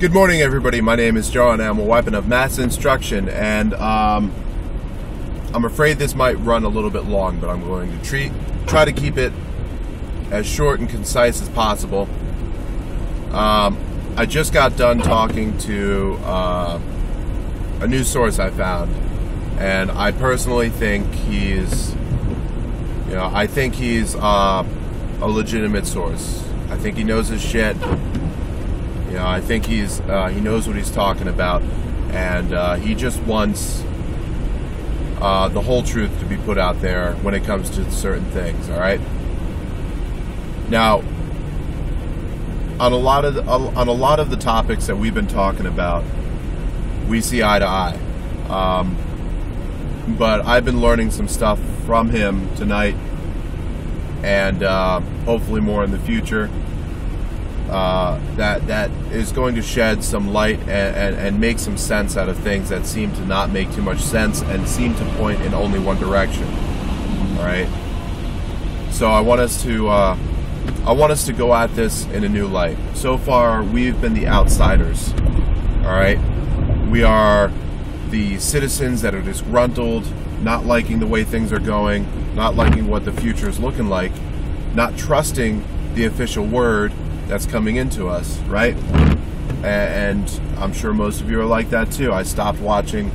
Good morning, everybody. My name is Joe, and I'm a weapon of mass instruction, and I'm afraid this might run a little bit long, but I'm going to try to keep it as short and concise as possible. I just got done talking to a news source I found, and I personally think he's a legitimate source. I think he knows his shit. I think he knows what he's talking about, and he just wants the whole truth to be put out there when it comes to certain things. All right. Now, on a lot of the topics that we've been talking about, we see eye to eye. But I've been learning some stuff from him tonight, and hopefully more in the future. That is going to shed some light and make some sense out of things that seem to not make too much sense and seem to point in only one direction. All right. So I want us to go at this in a new light. So far, we've been the outsiders. All right. We are the citizens that are disgruntled, not liking the way things are going, not liking what the future is looking like, not trusting the official word that's coming into us, right? And I'm sure most of you are like that too. I stopped watching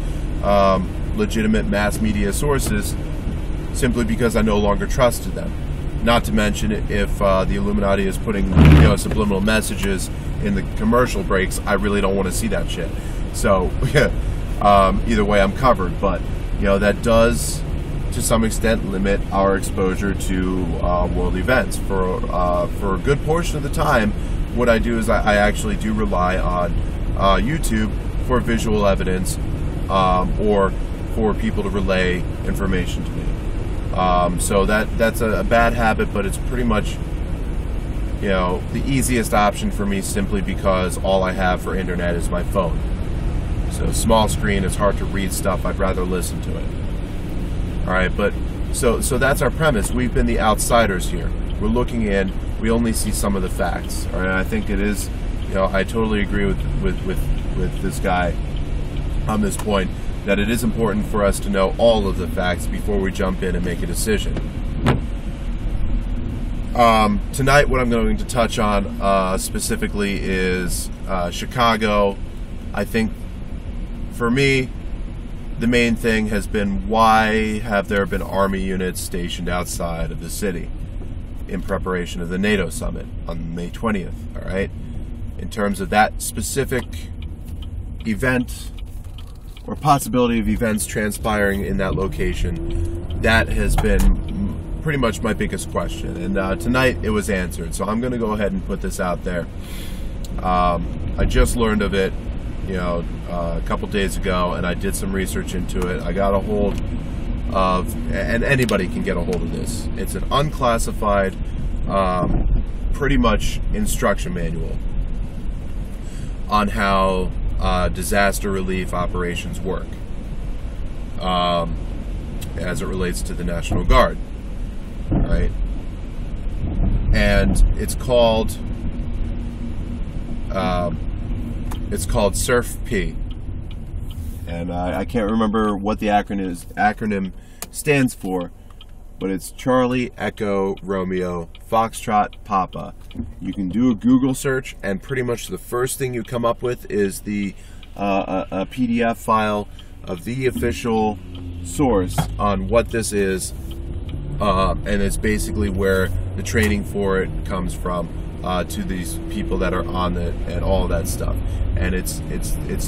legitimate mass media sources simply because I no longer trusted them. Not to mention, if the Illuminati is putting subliminal messages in the commercial breaks, I really don't want to see that shit. So either way, I'm covered. But that does, to some extent, limit our exposure to world events. For a good portion of the time, what I do is I actually do rely on YouTube for visual evidence or for people to relay information to me. So that's a bad habit, but it's pretty much the easiest option for me, simply because all I have for internet is my phone. So small screen, it's hard to read stuff. I'd rather listen to it. All right, but so that's our premise. We've been the outsiders here. We're looking in. We only see some of the facts. All right, I think it is. I totally agree with this guy on this point, that it is important for us to know all of the facts before we jump in and make a decision. Tonight, what I'm going to touch on specifically is Chicago. I think, for me, the main thing has been, why have there been army units stationed outside of the city in preparation of the NATO summit on May 20th, all right? In terms of that specific event or possibility of events transpiring in that location, that has been pretty much my biggest question. And tonight it was answered, so I'm going to go ahead and put this out there. I just learned of it a couple days ago, and I did some research into it. I got a hold of, and anybody can get a hold of this, it's an unclassified, pretty much instruction manual on how disaster relief operations work as it relates to the National Guard, right? And it's called CERFP, and I can't remember what the acronym stands for, but it's Charlie Echo Romeo Foxtrot Papa. You can do a Google search, and pretty much the first thing you come up with is a PDF file of the official source on what this is, and it's basically where the training for it comes from, to these people that are on it and all of that stuff. And it's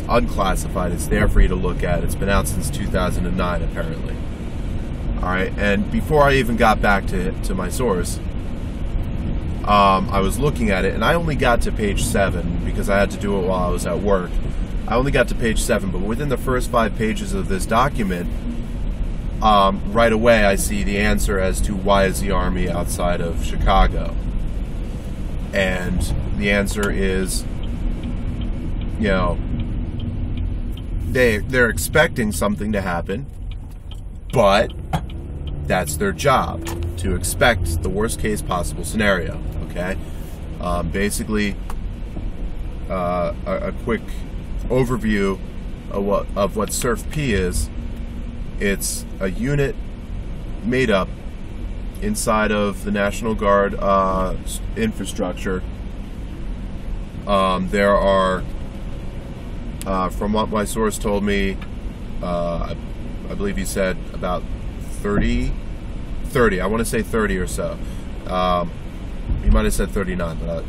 unclassified. It's there for you to look at. It's been out since 2009, apparently. All right. And before I even got back to my source, I was looking at it, and I only got to page 7 because I had to do it while I was at work. I only got to page 7, but within the first 5 pages of this document, right away I see the answer as to why is the Army outside of Chicago. And the answer is, they're expecting something to happen, but that's their job, to expect the worst case possible scenario. Okay, basically, a quick overview of what CERFP is. It's a unit made up inside of the National Guard infrastructure. There are, from what my source told me, I believe he said about 30, I want to say 30 or so. He might have said 39, but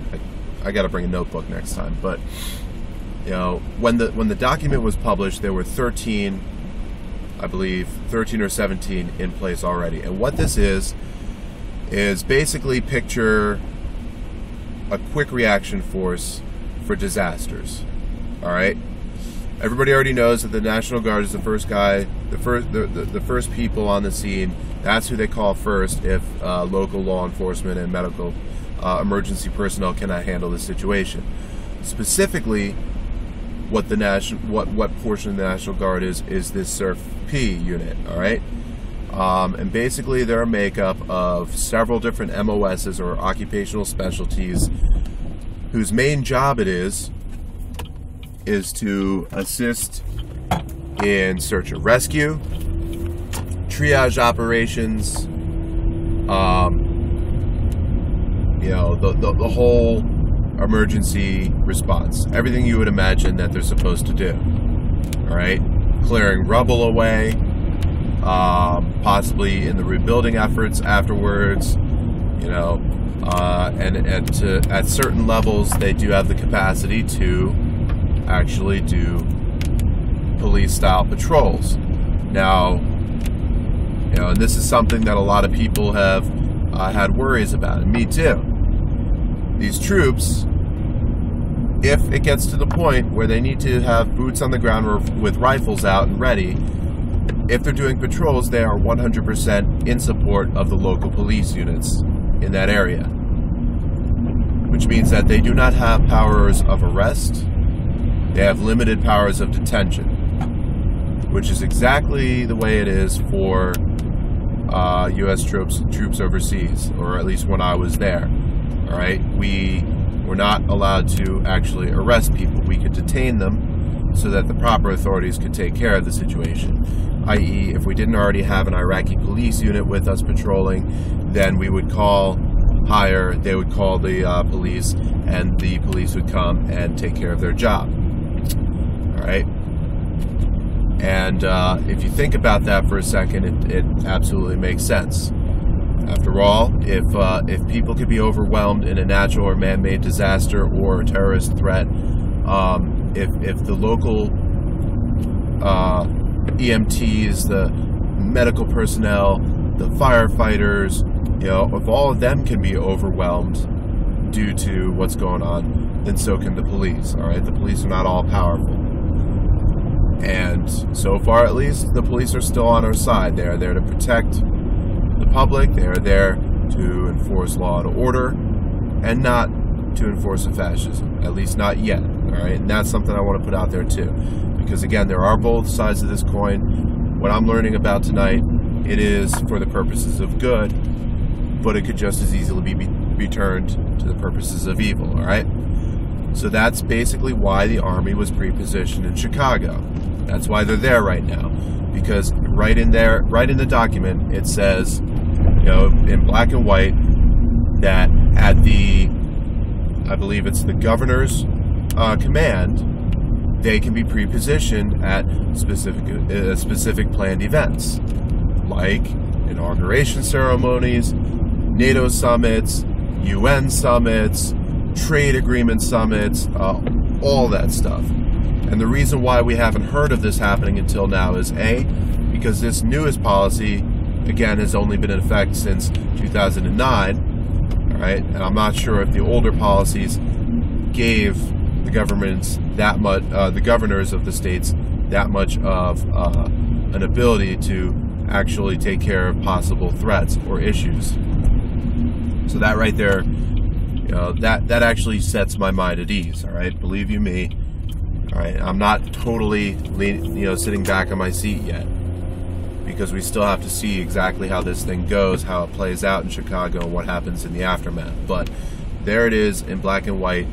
I got to bring a notebook next time. But you know, when the document was published, there were 13, I believe, 13 or 17 in place already. And what this is basically picture a quick reaction force for disasters. All right. Everybody already knows that the National Guard is the first first people on the scene. That's who they call first if local law enforcement and medical emergency personnel cannot handle the situation. Specifically, what portion of the National Guard is this CERFP unit. All right, and basically they're a makeup of several different MOSs or occupational specialties, whose main job it is to assist in search and rescue, triage operations, you know, the whole emergency response, everything you would imagine that they're supposed to do. All right, clearing rubble away, possibly in the rebuilding efforts afterwards, you know, and at certain levels they do have the capacity to actually do police-style patrols. Now, you know, and this is something that a lot of people have had worries about, and me too. These troops, if it gets to the point where they need to have boots on the ground or with rifles out and ready, if they're doing patrols, they are 100% in support of the local police units in that area, which means that they do not have powers of arrest. They have limited powers of detention, which is exactly the way it is for U.S. troops overseas, or at least when I was there. All right, we were not allowed to actually arrest people. We could detain them so that the proper authorities could take care of the situation. I.e., if we didn't already have an Iraqi police unit with us patrolling, then we would they would call the police, and the police would come and take care of their job. All right, and if you think about that for a second, it absolutely makes sense. After all, if people could be overwhelmed in a natural or man-made disaster or a terrorist threat, if the local EMTs, the medical personnel, the firefighters, you know, if all of them can be overwhelmed due to what's going on, then so can the police. All right, the police are not all powerful. And so far, at least, the police are still on our side. They are there to protect the public. They are there to enforce law and order, and not to enforce a fascism. At least not yet. All right, and that's something I want to put out there too, because again, there are both sides of this coin. What I'm learning about tonight, it is for the purposes of good, but it could just as easily be turned to the purposes of evil. All right. So that's basically why the Army was pre-positioned in Chicago. That's why they're there right now, because right in the document, it says, you know, in black and white, that at the, I believe it's the governor's command, they can be pre-positioned at specific planned events, like inauguration ceremonies, NATO summits, UN summits, trade agreement summits, all that stuff. And the reason why we haven't heard of this happening until now is A, because this newest policy, again, has only been in effect since 2009, all right? And I'm not sure if the older policies gave the governments that much, the governors of the states, that much of an ability to actually take care of possible threats or issues. So that right there, you know, that actually sets my mind at ease. All right, believe you me. All right, I'm not totally sitting back on my seat yet, because we still have to see exactly how this thing goes, how it plays out in Chicago, and what happens in the aftermath. But there it is in black and white.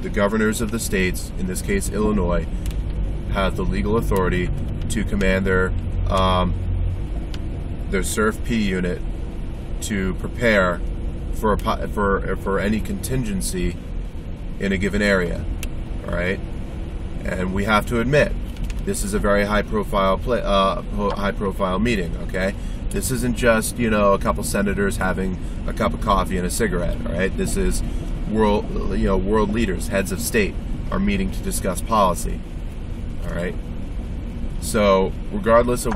the governors of the states, in this case Illinois, have the legal authority to command their CERFP unit to prepare for any contingency in a given area. All right, and we have to admit, this is a very high-profile meeting. Okay, this isn't just, you know, a couple senators having a cup of coffee and a cigarette. All right, this is world leaders, heads of state, are meeting to discuss policy. All right, so regardless of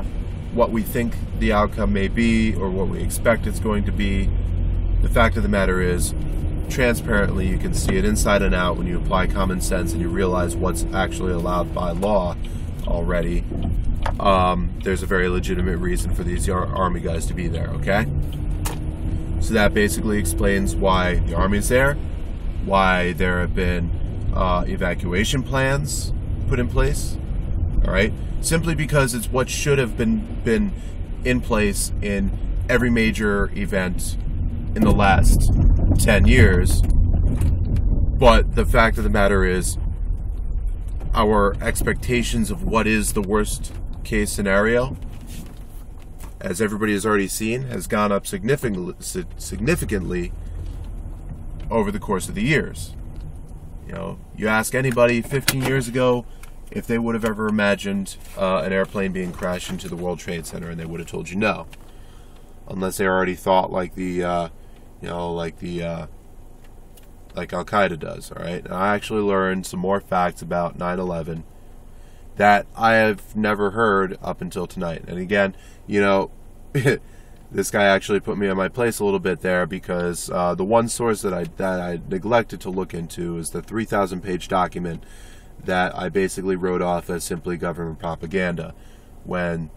what we think the outcome may be or what we expect it's going to be, the fact of the matter is, transparently, you can see it inside and out when you apply common sense and you realize what's actually allowed by law already. There's a very legitimate reason for these Army guys to be there, okay? So that basically explains why the Army's there, why there have been evacuation plans put in place, all right? Simply because it's what should have been in place in every major event in the last 10 years. But the fact of the matter is, our expectations of what is the worst case scenario, as everybody has already seen, has gone up significantly over the course of the years. You know, you ask anybody 15 years ago if they would have ever imagined an airplane being crashed into the World Trade Center, and they would have told you no, unless they already thought like like Al-Qaeda does. All right, and I actually learned some more facts about 9/11 that I have never heard up until tonight. And again, you know, this guy actually put me on my place a little bit there, because the one source that I neglected to look into is the 3,000-page document that I basically wrote off as simply government propaganda, when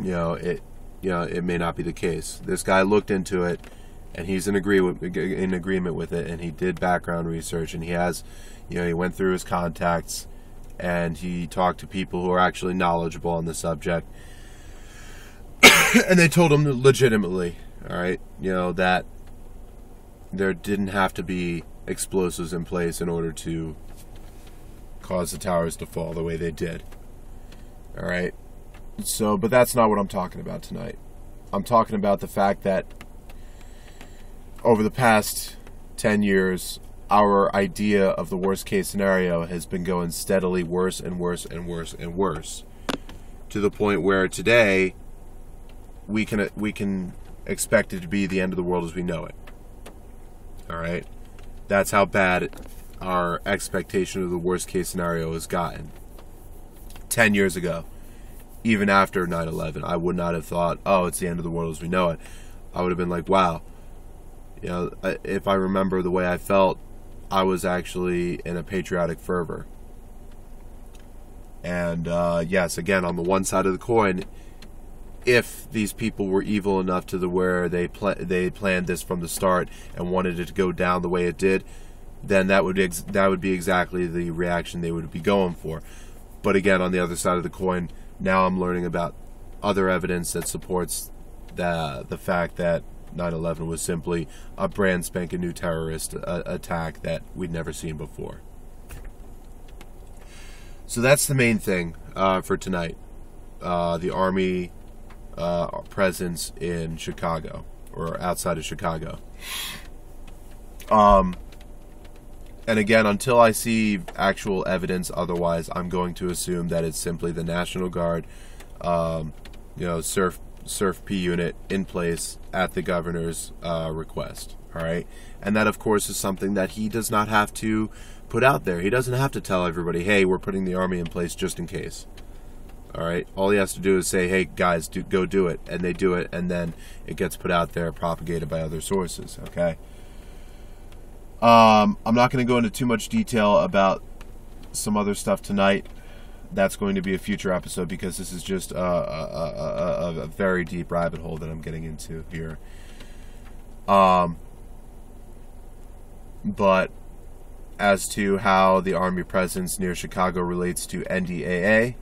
it may not be the case. This guy looked into it, and he's in agreement with it, and he did background research, and he has, he went through his contacts, and he talked to people who are actually knowledgeable on the subject, and they told him legitimately, all right, that there didn't have to be explosives in place in order to cause the towers to fall the way they did. All right. So, but that's not what I'm talking about tonight. I'm talking about the fact that over the past 10 years, our idea of the worst case scenario has been going steadily worse and worse and worse and worse, to the point where today we can expect it to be the end of the world as we know it. All right. That's how bad our expectation of the worst case scenario has gotten. 10 years ago, even after 9/11, I would not have thought, oh, it's the end of the world as we know it. I would have been like, wow. If I remember the way I felt, I was actually in a patriotic fervor. And yes, again, on the one side of the coin, if these people were evil enough to the where they planned this from the start and wanted it to go down the way it did, then that would be exactly the reaction they would be going for. But again, on the other side of the coin, now I'm learning about other evidence that supports the fact that 9/11 was simply a brand spanking new terrorist attack that we'd never seen before. So that's the main thing for tonight. The Army presence in Chicago, or outside of Chicago. And again, until I see actual evidence otherwise, I'm going to assume that it's simply the National Guard, CERFP unit in place at the governor's request. All right, and that, of course, is something that he does not have to put out there. He doesn't have to tell everybody, "Hey, we're putting the Army in place just in case." All right, all he has to do is say, "Hey, guys, go do it," and they do it, and then it gets put out there, propagated by other sources. Okay. I'm not going to go into too much detail about some other stuff tonight. That's going to be a future episode, because this is just a very deep rabbit hole that I'm getting into here. But as to how the Army presence near Chicago relates to NDAA,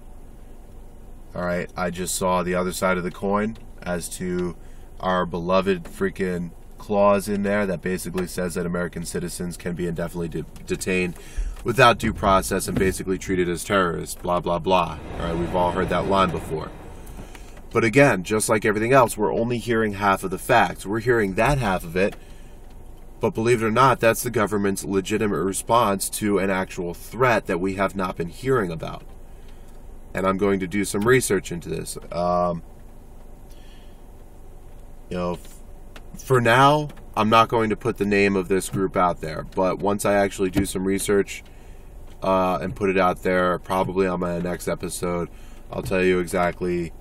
all right, I just saw the other side of the coin as to our beloved freaking clause in there that basically says that American citizens can be indefinitely detained without due process and basically treated as terrorists, blah, blah, blah. All right, we've all heard that line before. But again, just like everything else, we're only hearing half of the facts. We're hearing that half of it, but believe it or not, that's the government's legitimate response to an actual threat that we have not been hearing about. And I'm going to do some research into this. For now, I'm not going to put the name of this group out there, but once I actually do some research and put it out there, probably on my next episode, I'll tell you exactly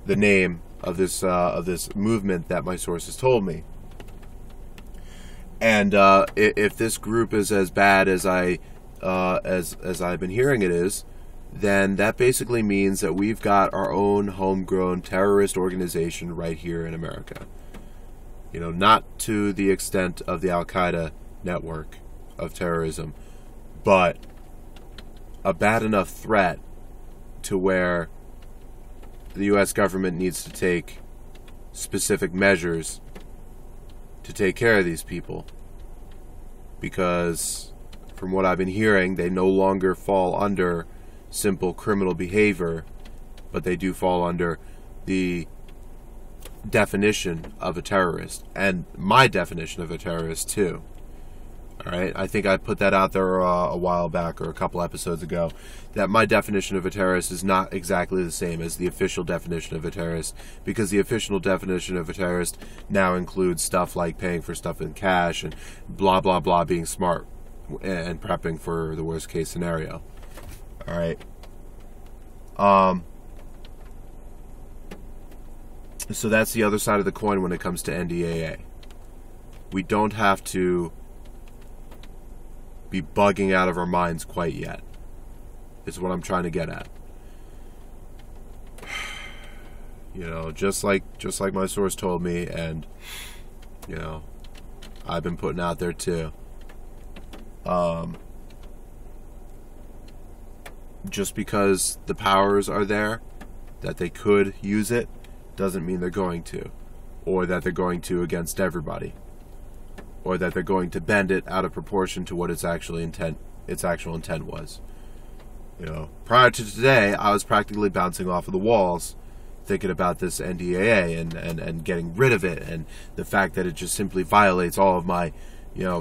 the name of this movement that my sources told me. And if this group is as bad as I've been hearing it is, then that basically means that we've got our own homegrown terrorist organization right here in America. Not to the extent of the Al-Qaeda network of terrorism, but a bad enough threat to where the U.S. government needs to take specific measures to take care of these people. Because, from what I've been hearing, they no longer fall under simple criminal behavior, but they do fall under the definition of a terrorist, and my definition of a terrorist too. All right, I think I put that out there a while back or a couple episodes ago, that my definition of a terrorist is not exactly the same as the official definition of a terrorist, because the official definition of a terrorist now includes stuff like paying for stuff in cash and blah blah blah, being smart and prepping for the worst case scenario. All right. So that's the other side of the coin when it comes to NDAA. We don't have to be bugging out of our minds quite yet, is what I'm trying to get at. Just like my source told me, and I've been putting out there too. Just because the powers are there, that they could use it, doesn't mean they're going to, or that they're going to against everybody, or that they're going to bend it out of proportion to what its actual intent was. Prior to today, I was practically bouncing off of the walls thinking about this NDAA and getting rid of it, and the fact that it just simply violates all of my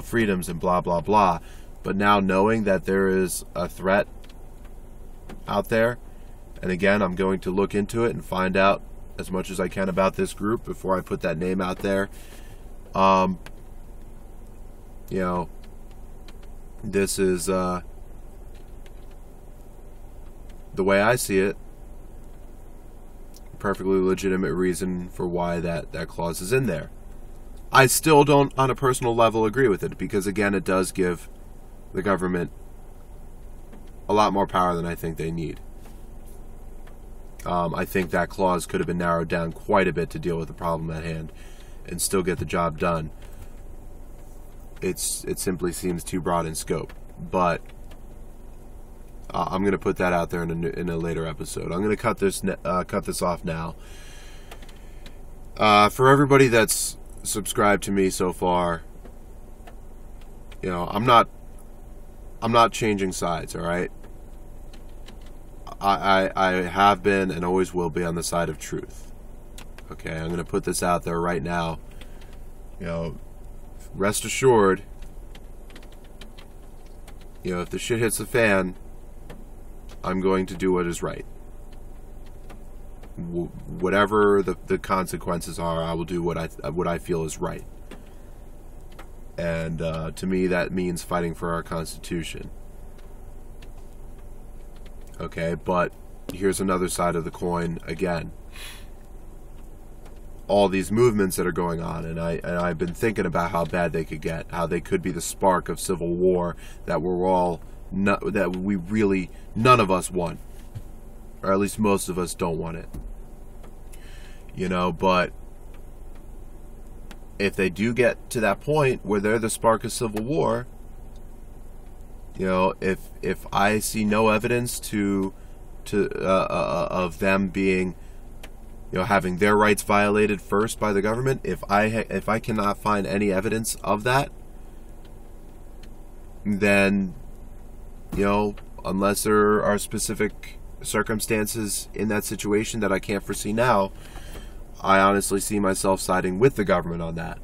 freedoms and blah blah blah. But now, knowing that there is a threat out there, and again, I'm going to look into it and find out as much as I can about this group before I put that name out there. This is the way I see it, perfectly legitimate reason for why that clause is in there. I still don't, on a personal level, agree with it, because again, it does give the government a lot more power than I think they need. I think that clause could have been narrowed down quite a bit to deal with the problem at hand and still get the job done. It simply seems too broad in scope. But I'm going to put that out there in a later episode. I'm going to cut this off now. For everybody that's subscribed to me so far, I'm not changing sides, all right? I have been and always will be on the side of truth. Okay, I'm going to put this out there right now. Rest assured, if the shit hits the fan, I'm going to do what is right. Whatever the consequences are, I will do what I feel is right. And to me, that means fighting for our Constitution. Okay, but here's another side of the coin again. All these movements that are going on, and I've been thinking about how bad they could get, how they could be the spark of civil war that we really, none of us want, or at least most of us don't want it. But if they do get to that point where they're the spark of civil war, if I see no evidence of them being having their rights violated first by the government, if I cannot find any evidence of that, then, unless there are specific circumstances in that situation that I can't foresee now, I honestly see myself siding with the government on that.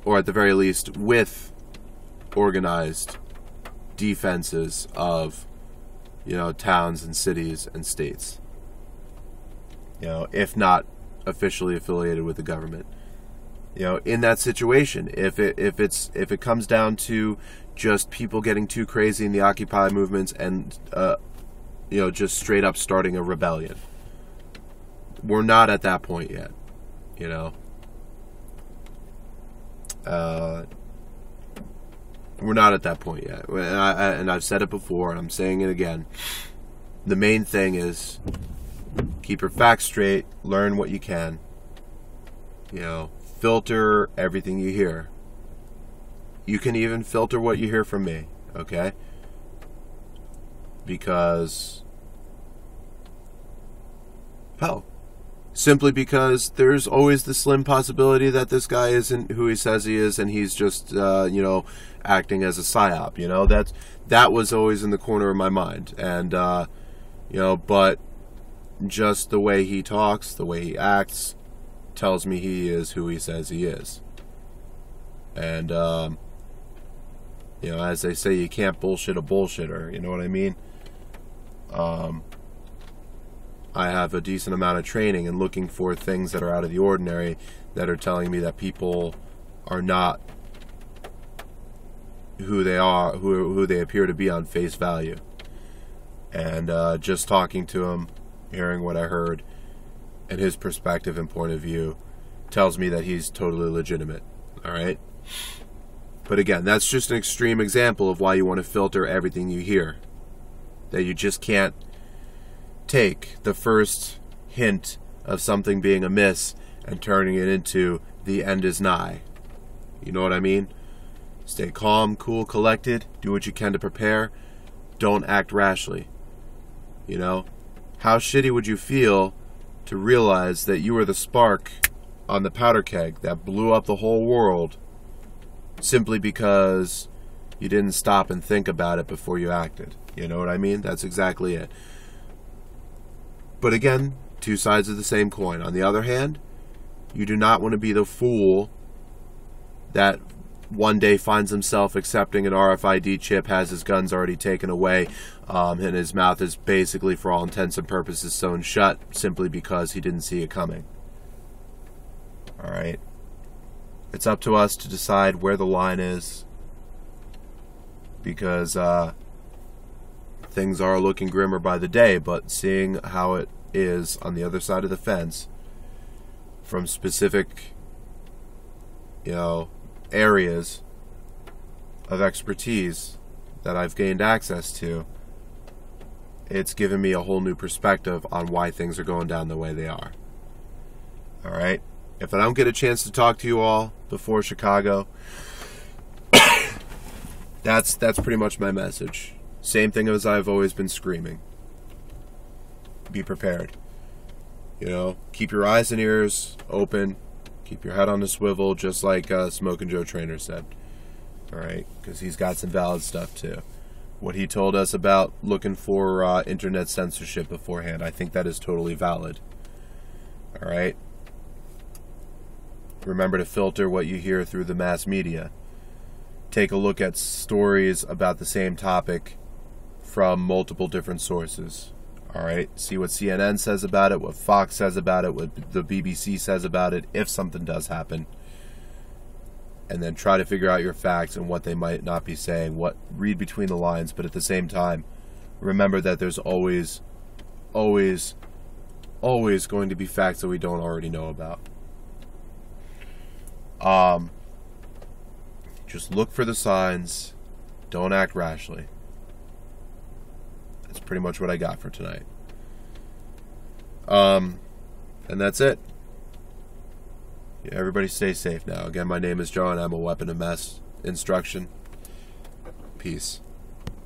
Or at the very least with organized defenses of, towns and cities and states. If not officially affiliated with the government. In that situation, if it comes down to just people getting too crazy in the Occupy movements and just straight up starting a rebellion, we're not at that point yet. We're not at that point yet, and I've said it before, and I'm saying it again. The main thing is keep your facts straight, learn what you can. Filter everything you hear. You can even filter what you hear from me, okay? Because, simply because there's always the slim possibility that this guy isn't who he says he is, and he's just, acting as a psyop. That was always in the corner of my mind, and but just the way he talks, the way he acts, tells me he is who he says he is. And as they say, you can't bullshit a bullshitter. You know what I mean? I have a decent amount of training in looking for things that are out of the ordinary, that are telling me that people are not who they are, who they appear to be on face value. And just talking to him, hearing what I heard, and his perspective and point of view, tells me that he's totally legitimate. All right? But again, that's just an extreme example of why you want to filter everything you hear. That you just can't take the first hint of something being amiss and turning it into the end is nigh. You know what I mean? Stay calm, cool, collected. Do what you can to prepare. Don't act rashly. How shitty would you feel to realize that you were the spark on the powder keg that blew up the whole world simply because you didn't stop and think about it before you acted? You know what I mean? That's exactly it. But again, two sides of the same coin. On the other hand, you do not want to be the fool that one day finds himself accepting an RFID chip, has his guns already taken away, and his mouth is basically, for all intents and purposes, sewn shut simply because he didn't see it coming. Alright? It's up to us to decide where the line is, because things are looking grimmer by the day, but seeing how it is on the other side of the fence from specific, areas of expertise that I've gained access to, it's given me a whole new perspective on why things are going down the way they are. Alright? If I don't get a chance to talk to you all before Chicago, that's pretty much my message. Same thing as I've always been screaming. Be prepared. Keep your eyes and ears open. Keep your head on a swivel, just like Smokin' Joe Trainer said. Alright? Because he's got some valid stuff too. What he told us about looking for internet censorship beforehand, I think that is totally valid. Alright? Remember to filter what you hear through the mass media. Take a look at stories about the same topic from multiple different sources. Alright, see what CNN says about it, what Fox says about it, what the BBC says about it, if something does happen. And then try to figure out your facts and what they might not be saying. Read between the lines, but at the same time, remember that there's always going to be facts that we don't already know about. Just look for the signs. Don't act rashly. That's pretty much what I got for tonight. And that's it. Yeah, everybody stay safe now. Again, my name is Joe, and I'm a weapon of mass instruction. Peace.